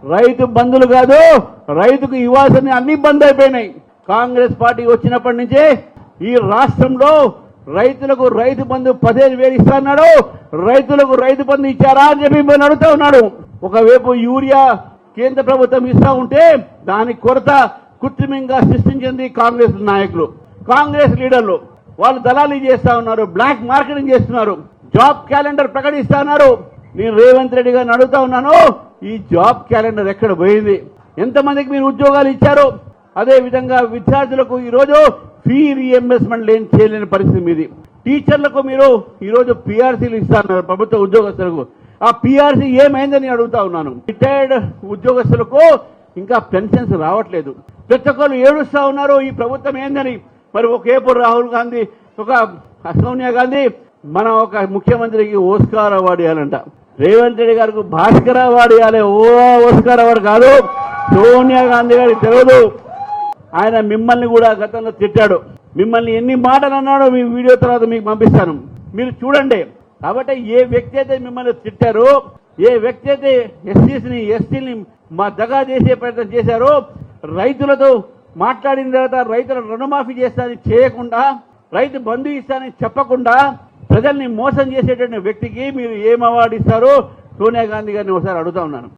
రైతు బంధులు కాదు, రైతుకు ఇవ్వాల్సిన అన్ని బంద్ అయిపోయినాయి. కాంగ్రెస్ పార్టీ వచ్చినప్పటి నుంచే ఈ రాష్ట్రంలో రైతులకు రైతు బంధు 15,000 ఇస్తాడు. రైతులకు రైతు బంధు ఇచ్చారా అని చెప్పి మేము అడుగుతా ఉన్నాడు. ఒకవైపు యూరియా కేంద్ర ప్రభుత్వం ఇస్తా ఉంటే దాని కొరత కృత్రిమంగా సృష్టించింది కాంగ్రెస్ నాయకులు, కాంగ్రెస్ లీడర్లు. వాళ్ళు దళాలు చేస్తా ఉన్నారు, బ్లాక్ మార్కెటింగ్ చేస్తున్నారు, జాబ్ క్యాలెండర్ ప్రకటిస్తా ఉన్నారు. నేను రేవంత్ రెడ్డి గారిని అడుగుతా ఉన్నాను, ఈ జాబ్ క్యాలెండర్ ఎక్కడ పోయింది? ఎంతమందికి మీరు ఉద్యోగాలు ఇచ్చారు? అదే విధంగా విద్యార్థులకు ఈరోజు ఫీ రీఎంబర్స్మెంట్ చేయలేని పరిస్థితి మీది. టీచర్లకు మీరు ఈరోజు పిఆర్సీలు ఇస్తున్నారు ప్రభుత్వ ఉద్యోగస్తులకు. ఆ పిఆర్సీ ఏమైందని అడుగుతా ఉన్నాను. రిటైర్డ్ ఉద్యోగస్తులకు ఇంకా పెన్షన్స్ రావట్లేదు. ప్రతి ఒక్కరు ఏడుస్తా ఉన్నారు ఈ ప్రభుత్వం ఏందని. మరి ఒకేపు రాహుల్ గాంధీ, ఒక సోనియా గాంధీ మన ఒక ముఖ్యమంత్రికి ఓస్కార్ అవార్డు ఇవ్వాలంట. రేవంత్ రెడ్డి గారికి భాస్కర్ అవార్డు ఇవ్వాలి, ఓస్కార్ అవార్డు కాదు. సోనియా గాంధీ గారికి తెలియదు. ఆయన మిమ్మల్ని కూడా గతంలో తిట్టాడు. మిమ్మల్ని ఎన్ని మాటలు అన్నాడో మీ వీడియో తర్వాత మీకు పంపిస్తాను, మీరు చూడండి. కాబట్టి ఏ వ్యక్తి అయితే మిమ్మల్ని తిట్టారో, ఏ వ్యక్తి అయితే ఎస్సీని ఎస్టీని మా దగా చేసే ప్రయత్నం చేశారో, రైతులతో మాట్లాడిన తర్వాత రైతుల రుణమాఫీ చేస్తానని చేయకుండా, రైతు బంధు ఇస్తానని చెప్పకుండా ప్రజల్ని మోసం చేసేటువంటి వ్యక్తికి మీరు ఏం అవార్డు ఇస్తారో సోనియా గాంధీ గారిని ఒకసారి అడుగుతా ఉన్నాను.